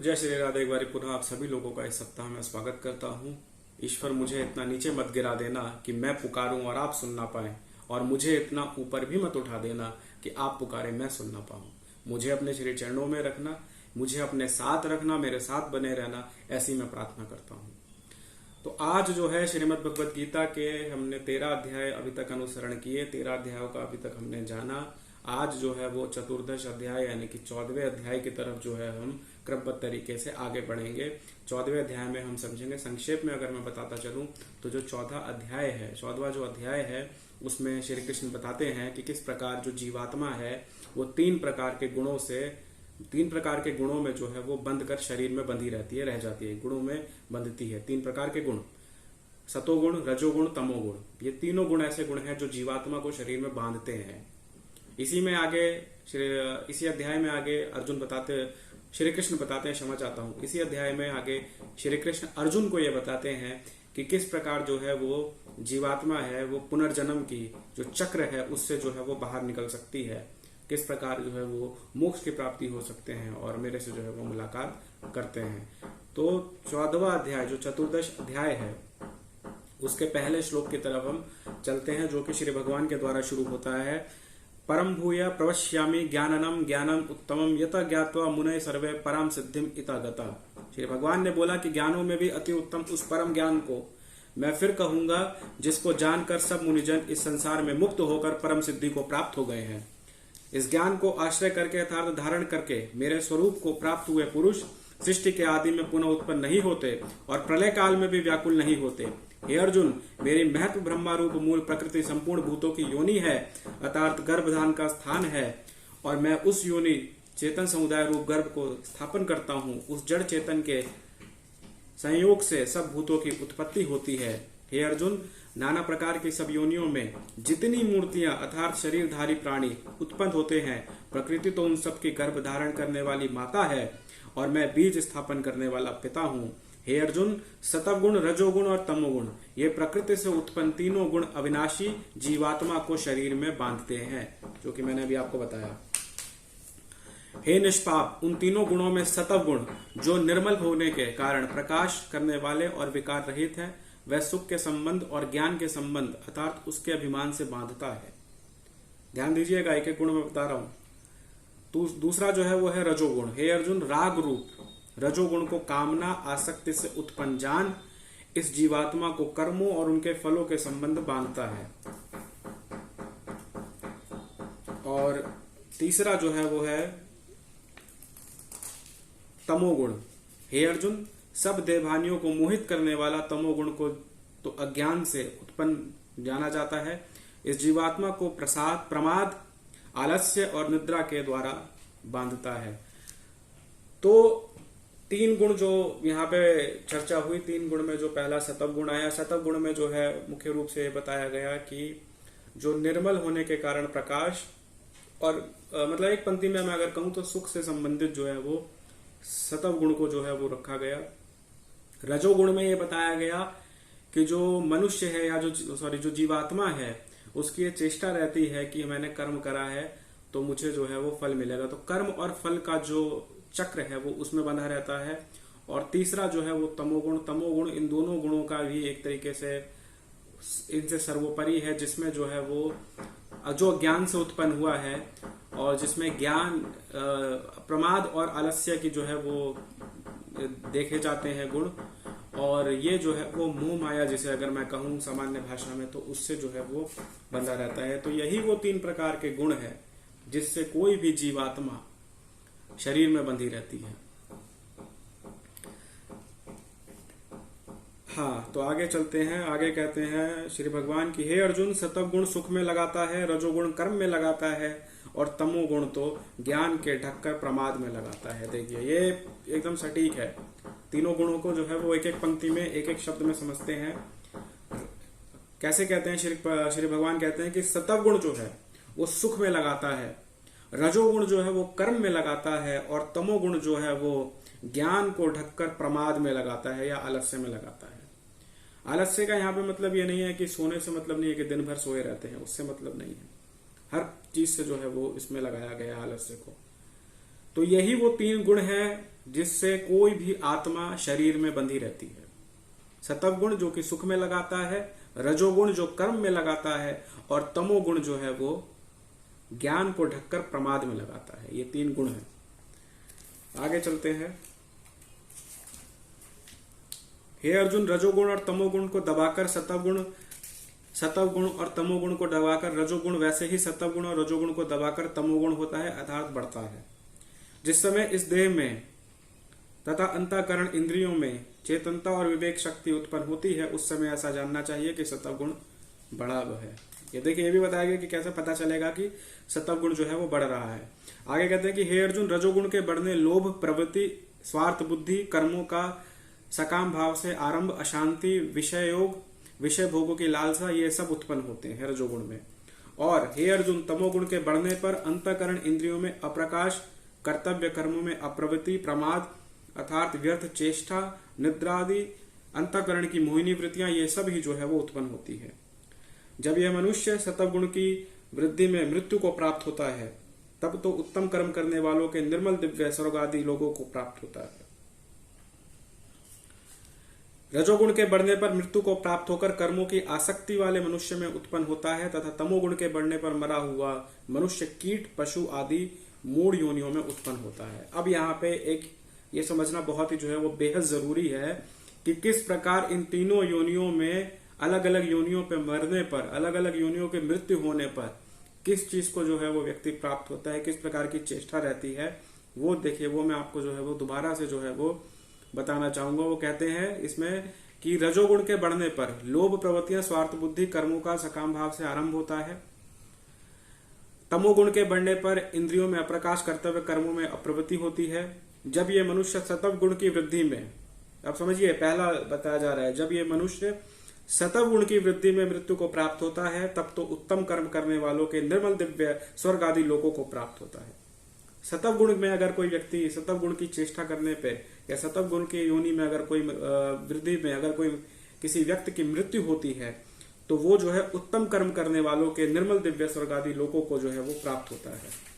जय श्री राधे। एक बार पुनः आप सभी लोगों का इस सप्ताह में स्वागत करता हूँ। ईश्वर मुझे इतना नीचे मत गिरा देना कि मैं पुकारूं और आप सुन ना पाए, और मुझे इतना ऊपर भी मत उठा देना कि आप पुकारे मैं सुन ना पाऊं। मुझे अपने श्री चरणों में रखना, मुझे अपने साथ रखना, मेरे साथ बने रहना, ऐसी मैं प्रार्थना करता हूँ। तो आज जो है श्रीमद् भगवद गीता के हमने 13 अध्याय अभी तक अनुसरण किए, 13 अध्यायों का अभी तक हमने जाना। आज जो है वो चतुर्दश अध्याय यानी कि 14वें अध्याय की तरफ जो है हम क्रमबद्ध तरीके से आगे बढ़ेंगे। 14वें अध्याय में हम समझेंगे, संक्षेप में अगर मैं बताता चलूं तो जो 14वां अध्याय है, 14वां जो अध्याय है उसमें श्री कृष्ण बताते हैं कि किस प्रकार जो जीवात्मा है वो तीन प्रकार के गुणों में जो है वो बंध कर शरीर में बंधी रहती है, रह जाती है, गुणों में बंधती है। 3 प्रकार के गुण, सतोगुण, रजोगुण, तमोगुण, ये तीनों गुण ऐसे गुण हैं जो जीवात्मा को शरीर में बांधते हैं। इसी अध्याय में आगे श्री कृष्ण बताते हैं, क्षमा चाहता हूं, इसी अध्याय में आगे श्री कृष्ण अर्जुन को ये बताते हैं कि किस प्रकार जो है वो जीवात्मा है वो पुनर्जन्म की जो चक्र है उससे जो है वो बाहर निकल सकती है, किस प्रकार जो है वो मोक्ष की प्राप्ति हो सकते हैं और मेरे से जो है वो मुलाकात करते हैं। तो 14वां अध्याय जो चतुर्दश अध्याय है उसके पहले श्लोक की तरफ हम चलते हैं, जो कि श्री भगवान के द्वारा शुरू होता है। परम भूय प्रवश्यामि ज्ञानम उत्तमम यत ज्ञात्वा मुनय सर्वे परम सिद्धिम इता गता। श्री भगवान ने बोला कि ज्ञानों में भी अति उत्तम उस परम ज्ञान को मैं फिर कहूंगा जिसको जानकर सब मुनिजन इस संसार में मुक्त होकर परम सिद्धि को प्राप्त हो गए हैं। इस ज्ञान को आश्रय करके यथार्थ धारण करके मेरे स्वरूप को प्राप्त हुए पुरुष सृष्टि के आदि में पुनः उत्पन्न नहीं होते और प्रलय काल में भी व्याकुल नहीं होते। हे अर्जुन, मेरी महत्व ब्रह्मा रूप मूल प्रकृति संपूर्ण भूतों की योनि है, अर्थात गर्भधान का स्थान है, और मैं उस योनि चेतन समुदाय रूप गर्भ को स्थापन करता हूँ। उस जड़ चेतन के संयोग से सब भूतों की उत्पत्ति होती है। हे अर्जुन, नाना प्रकार की सब योनियों में जितनी मूर्तियां अर्थात शरीरधारी प्राणी उत्पन्न होते हैं, प्रकृति तो उन सब की गर्भ धारण करने वाली माता है और मैं बीज स्थापन करने वाला पिता हूँ। हे अर्जुन, सतवगुण, रजोगुण और तमोगुण ये प्रकृति से उत्पन्न तीनों गुण अविनाशी जीवात्मा को शरीर में बांधते हैं, जो कि मैंने अभी आपको बताया। हे निष्पाप, उन तीनों गुणों में सतव गुण जो निर्मल होने के कारण प्रकाश करने वाले और विकार रहित है, वह सुख के संबंध और ज्ञान के संबंध अर्थात उसके अभिमान से बांधता है। ध्यान दीजिएगा, एक एक गुण में बता रहा हूं। दूसरा जो है वो है रजोगुण। हे अर्जुन, राग रूप रजोगुण को कामना आसक्ति से उत्पन्न जान इस जीवात्मा को कर्मों और उनके फलों के संबंध बांधता है। और तीसरा जो है वो है तमोगुण। हे अर्जुन, सब देवभानियों को मोहित करने वाला तमोगुण को तो अज्ञान से उत्पन्न जाना जाता है। इस जीवात्मा को प्रमाद, आलस्य और निद्रा के द्वारा बांधता है। तो 3 गुण जो यहाँ पे चर्चा हुई, 3 गुण में जो पहला सतव गुण आया, सतव गुण में जो है मुख्य रूप से बताया गया कि जो निर्मल होने के कारण प्रकाश और मतलब एक पंक्ति में मैं अगर कहूं तो सुख से संबंधित जो है वो सतव गुण को जो है वो रखा गया। रजोगुण में ये बताया गया कि जो मनुष्य है या जो जीवात्मा है उसकी ये चेष्टा रहती है कि मैंने कर्म करा है तो मुझे जो है वो फल मिलेगा, तो कर्म और फल का जो चक्र है वो उसमें बंधा रहता है। और तीसरा जो है वो तमोगुण इन दोनों गुणों का भी एक तरीके से इनसे सर्वोपरि है, जिसमें जो है वो जो ज्ञान से उत्पन्न हुआ है और जिसमें ज्ञान, प्रमाद और आलस्य की जो है वो देखे जाते हैं गुण, और ये जो है वो मोह माया जिसे अगर मैं कहूं सामान्य भाषा में तो उससे जो है वो बंधा रहता है। तो यही वो 3 प्रकार के गुण है जिससे कोई भी जीवात्मा शरीर में बंधी रहती है। हाँ, तो आगे चलते हैं। आगे कहते हैं श्री भगवान की, हे अर्जुन, सतव गुण सुख में लगाता है, रजोगुण कर्म में लगाता है और तमोगुण तो ज्ञान के ढककर प्रमाद में लगाता है। देखिए ये एकदम सटीक है। तीनों गुणों को जो है वो एक एक पंक्ति में एक एक शब्द में समझते हैं। कैसे कहते हैं? श्री भगवान कहते हैं कि सतव गुण जो है वो सुख में लगाता है, रजोगुण जो है वो कर्म में लगाता है और तमोगुण जो है वो ज्ञान को ढककर प्रमाद में लगाता है या आलस्य में लगाता है। आलस्य का यहाँ पे मतलब ये नहीं है कि सोने से मतलब नहीं है कि दिन भर सोए रहते हैं, उससे मतलब नहीं है। हर चीज से जो है वो इसमें लगाया गया आलस्य को। तो यही वो 3 गुण हैं जिससे कोई भी आत्मा शरीर में बंधी रहती है। सतवगुण जो कि सुख में लगाता है, रजोगुण जो कर्म में लगाता है, और तमोगुण जो है वो ज्ञान को ढककर प्रमाद में लगाता है। ये 3 गुण हैं। आगे चलते हैं। हे अर्जुन, रजोगुण और तमोगुण को दबाकर सतवगुण और तमोगुण को दबाकर रजोगुण, वैसे ही सतवगुण और रजोगुण को दबाकर तमोगुण होता है अर्थात बढ़ता है। जिस समय इस देह में तथा अंतःकरण इंद्रियों में चेतनता और विवेक शक्ति उत्पन्न होती है, उस समय ऐसा जानना चाहिए कि सतवगुण बढ़ा है। ये देखिए, ये भी बताया गया कि कैसे पता चलेगा कि सतवगुण जो है वो बढ़ रहा है। आगे कहते हैं कि हे अर्जुन, रजोगुण के बढ़ने लोभ, प्रवृत्ति, स्वार्थ बुद्धि, कर्मों का सकाम भाव से आरंभ, अशांति, विषय योग, विषय भोगों की लालसा, ये सब उत्पन्न होते हैं रजोगुण में। और हे अर्जुन, तमोगुण के बढ़ने पर अंतःकरण इंद्रियों में अप्रकाश, कर्तव्य कर्मों में अप्रवृत्ति, प्रमाद अर्थात व्यर्थ चेष्टा, निद्रा आदि, अंतःकरण की मोहिनी वृत्तियां, ये सब ही जो है वो उत्पन्न होती है। जब यह मनुष्य सतवगुण की वृद्धि में मृत्यु को प्राप्त होता है, तब तो उत्तम कर्म करने वालों के निर्मल दिव्य स्वर्ग आदि लोगों को प्राप्त होता है। रजोगुण के बढ़ने पर मृत्यु को प्राप्त होकर कर्मों की आसक्ति वाले मनुष्य में उत्पन्न होता है, तथा तमोगुण के बढ़ने पर मरा हुआ मनुष्य कीट, पशु आदि मूढ़ योनियों में उत्पन्न होता है। अब यहाँ पे एक ये समझना बहुत ही जो है वो बेहद जरूरी है कि किस प्रकार इन तीनों योनियों में, अलग अलग योनियों पे मरने पर, अलग अलग योनियों के मृत्यु होने पर किस चीज को जो है वो व्यक्ति प्राप्त होता है, किस प्रकार की चेष्टा रहती है, वो देखिए, वो मैं आपको जो है वो दोबारा से जो है वो बताना चाहूंगा। वो कहते हैं इसमें कि रजोगुण के बढ़ने पर लोभ, प्रवृत्तियां, स्वार्थ बुद्धि, कर्मों का सकाम भाव से आरंभ होता है। तमोगुण के बढ़ने पर इंद्रियों में अप्रकाश, कर्तव्य कर्मों में अप्रवृत्ति होती है। जब ये मनुष्य सतव गुण की वृद्धि में, अब समझिए पहला बताया जा रहा है, जब ये मनुष्य सतव गुण की वृद्धि में मृत्यु को प्राप्त होता है, तब तो उत्तम कर्म करने वालों के निर्मल दिव्य स्वर्ग आदि लोगों को प्राप्त होता है। सतव गुण में अगर कोई व्यक्ति सतव गुण की चेष्टा करने पे या सतव गुण की योनि में अगर कोई वृद्धि में अगर कोई किसी व्यक्ति की मृत्यु होती है, तो वो जो है उत्तम कर्म करने वालों के निर्मल दिव्य स्वर्ग आदि लोगों को जो है वो प्राप्त होता है।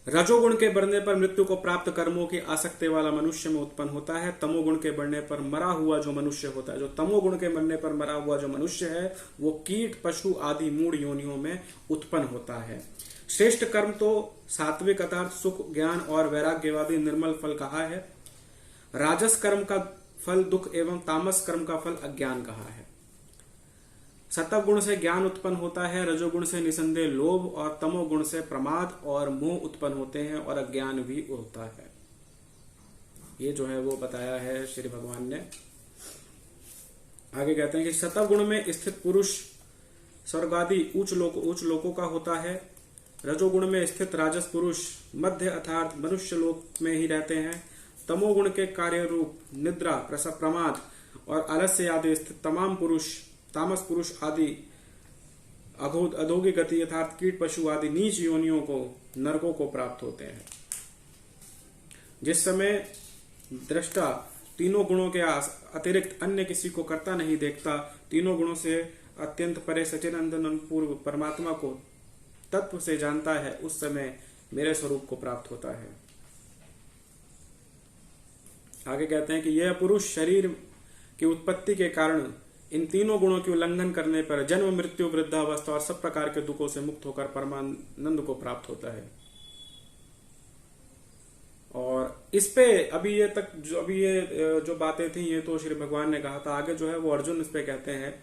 रजोगुण के बढ़ने पर मृत्यु को प्राप्त कर्मों की आसक्ति वाला मनुष्य में उत्पन्न होता है। तमोगुण के बढ़ने पर मरा हुआ जो मनुष्य होता है, जो तमोगुण के बढ़ने पर मरा हुआ जो मनुष्य है, वो कीट, पशु आदि मूढ़ योनियों में उत्पन्न होता है। श्रेष्ठ कर्म तो सात्विक अर्थात सुख, ज्ञान और वैराग्यवादी निर्मल फल कहा है। राजस कर्म का फल दुख एवं तामस कर्म का फल अज्ञान कहा है। सतव गुण से ज्ञान उत्पन्न होता है, रजोगुण से निसंदेह लोभ और तमोगुण से प्रमाद और मोह उत्पन्न होते हैं और अज्ञान भी होता है। ये जो है वो बताया है श्री भगवान ने। आगे कहते हैं कि सतव गुण में स्थित पुरुष स्वर्ग आदि उच्च लोकों का होता है। रजोगुण में स्थित राजस पुरुष मध्य अर्थात मनुष्य लोक में ही रहते हैं। तमोगुण के कार्य रूप निद्रा, प्रमाद और आलस्य आदि स्थित तमाम पुरुष, तामस पुरुष आदि अधोगी गति अर्थात कीट, पशु आदि नीच योनियों को, नरकों को प्राप्त होते हैं। जिस समय दृष्टा तीनों गुणों के अतिरिक्त अन्य किसी को करता नहीं देखता, तीनों गुणों से अत्यंत परे सच्चिदानंद पूर्व परमात्मा को तत्व से जानता है, उस समय मेरे स्वरूप को प्राप्त होता है। आगे कहते हैं कि यह पुरुष शरीर की उत्पत्ति के कारण इन तीनों गुणों की उल्लंघन करने पर जन्म, मृत्यु, वृद्धावस्था और सब प्रकार के दुखों से मुक्त होकर परमानंद को प्राप्त होता है। और इस पे अभी ये जो बातें थी, ये तो श्री भगवान ने कहा था। आगे जो है वो अर्जुन इस पे कहते हैं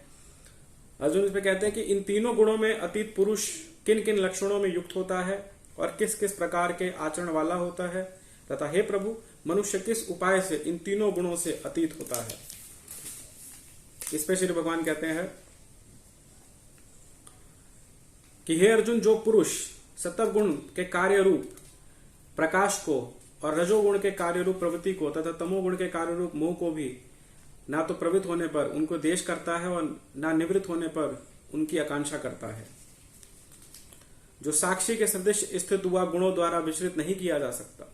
कि इन तीनों गुणों में अतीत पुरुष किन किन लक्षणों में युक्त होता है और किस किस प्रकार के आचरण वाला होता है, तथा हे प्रभु, मनुष्य किस उपाय से इन तीनों गुणों से अतीत होता है। इस पे श्री भगवान कहते हैं कि हे अर्जुन, जो पुरुष सतव गुण के कार्य रूप प्रकाश को और रजोगुण के कार्य रूप प्रवृत्ति को तथा तमोगुण के कार्य रूप मोह को भी ना तो प्रवृत्त होने पर उनको देश करता है और ना निवृत्त होने पर उनकी आकांक्षा करता है, जो साक्षी के सदृश स्थित हुआ गुणों द्वारा विचलित नहीं किया जा सकता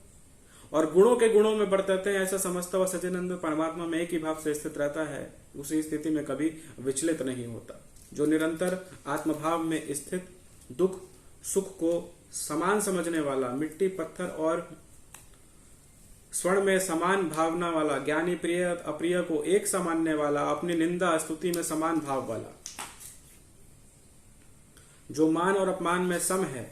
और गुणों के गुणों में बढ़ते हैं ऐसा समझता हुआ सच्चिदानंद परमात्मा में एक ही भाव से स्थित रहता है, उसी स्थिति में कभी विचलित नहीं होता। जो निरंतर आत्मभाव में स्थित, दुख सुख को समान समझने वाला, मिट्टी, पत्थर और स्वर्ण में समान भावना वाला, ज्ञानी प्रिय अप्रिय को एक सा मानने वाला, अपनी निंदा स्तुति में समान भाव वाला, जो मान और अपमान में सम है,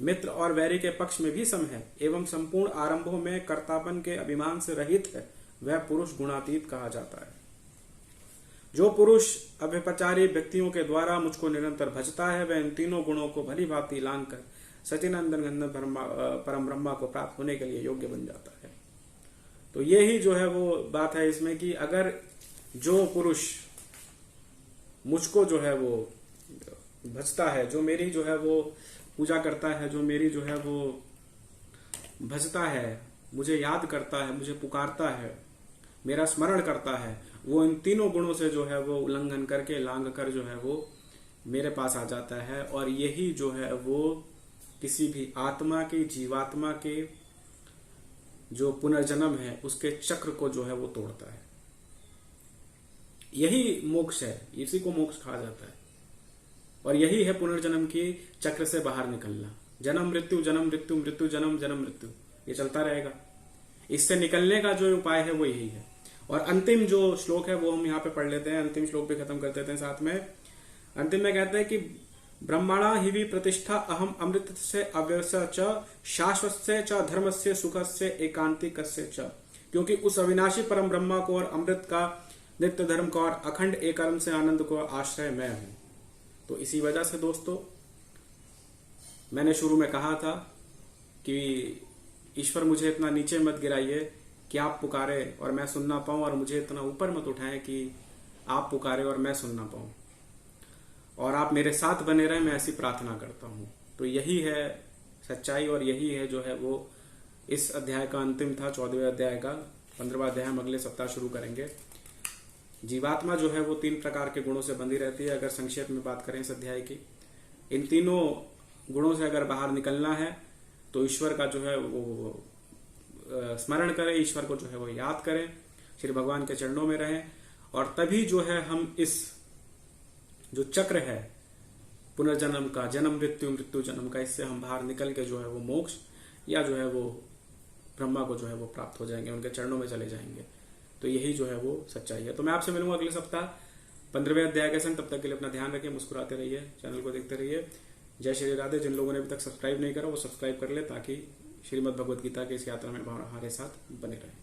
मित्र और वैरी के पक्ष में भी सम है, एवं संपूर्ण आरंभों में कर्तापन के अभिमान से रहित है, वह पुरुष गुणातीत कहा जाता है। जो पुरुष अभ्यपचारी व्यक्तियों के द्वारा मुझको निरंतर भजता है, वह इन तीनों गुणों को भली भांति लांघ कर सचिनंदन घन परम ब्रह्मा को प्राप्त होने के लिए योग्य बन जाता है। तो ये ही जो है वो बात है इसमें कि अगर जो पुरुष मुझको जो है वो भजता है, जो मेरी जो है वो पूजा करता है, जो मेरी जो है वो भजता है, मुझे याद करता है, मुझे पुकारता है, मेरा स्मरण करता है, वो इन तीनों गुणों से जो है वो उल्लंघन करके लांघ कर जो है वो मेरे पास आ जाता है। और यही जो है वो किसी भी आत्मा की, जीवात्मा के जो पुनर्जन्म है उसके चक्र को जो है वो तोड़ता है। यही मोक्ष है, इसी को मोक्ष कहा जाता है। और यही है पुनर्जन्म की चक्र से बाहर निकलना। जन्म मृत्यु, जन्म मृत्यु, मृत्यु जन्म, जन्म मृत्यु, ये चलता रहेगा। इससे निकलने का जो उपाय है वो यही है। और अंतिम जो श्लोक है वो हम यहाँ पे पढ़ लेते हैं, अंतिम श्लोक भी खत्म कर देते हैं साथ में। अंतिम में कहते हैं कि ब्रह्मणा हिवि प्रतिष्ठा अहम अमृत से अव्यवस्य च शाश्वत से च धर्म से सुख से एकांतिक से च, क्योंकि उस अविनाशी परम ब्रह्मा को और अमृत का, नित्य धर्म का और अखंड एक कर्म से आनंद को आश्रय मैं हूं। तो इसी वजह से दोस्तों मैंने शुरू में कहा था कि ईश्वर मुझे इतना नीचे मत गिराइए कि आप पुकारे और मैं सुन ना पाऊं, और मुझे इतना ऊपर मत उठाएं कि आप पुकारे और मैं सुन ना पाऊं, और आप मेरे साथ बने रहें, मैं ऐसी प्रार्थना करता हूं। तो यही है सच्चाई और यही है जो है वो इस अध्याय का अंतिम था, 14वें अध्याय का। 15वां अध्याय हम अगले सप्ताह शुरू करेंगे। जीवात्मा जो है वो 3 प्रकार के गुणों से बंधी रहती है। अगर संक्षेप में बात करें इस अध्याय की, इन तीनों गुणों से अगर बाहर निकलना है तो ईश्वर का जो है वो स्मरण करें, ईश्वर को जो है वो याद करें, श्री भगवान के चरणों में रहें, और तभी जो है हम इस जो चक्र है पुनर्जन्म का, जन्म मृत्यु मृत्यु जन्म का, इससे हम बाहर निकल के जो है वो मोक्ष या जो है वो ब्रह्मा को जो है वो प्राप्त हो जाएंगे, उनके चरणों में चले जाएंगे। तो यही जो है वो सच्चाई है। तो मैं आपसे मिलूंगा अगले सप्ताह 15वें अध्याय के संग। तब तक के लिए अपना ध्यान रखिए, मुस्कुराते रहिए, चैनल को देखते रहिए। जय श्री राधे। जिन लोगों ने अभी तक सब्सक्राइब नहीं करा वो सब्सक्राइब कर ले, ताकि श्रीमद् भगवद गीता की इस यात्रा में हमारे साथ बने रहें।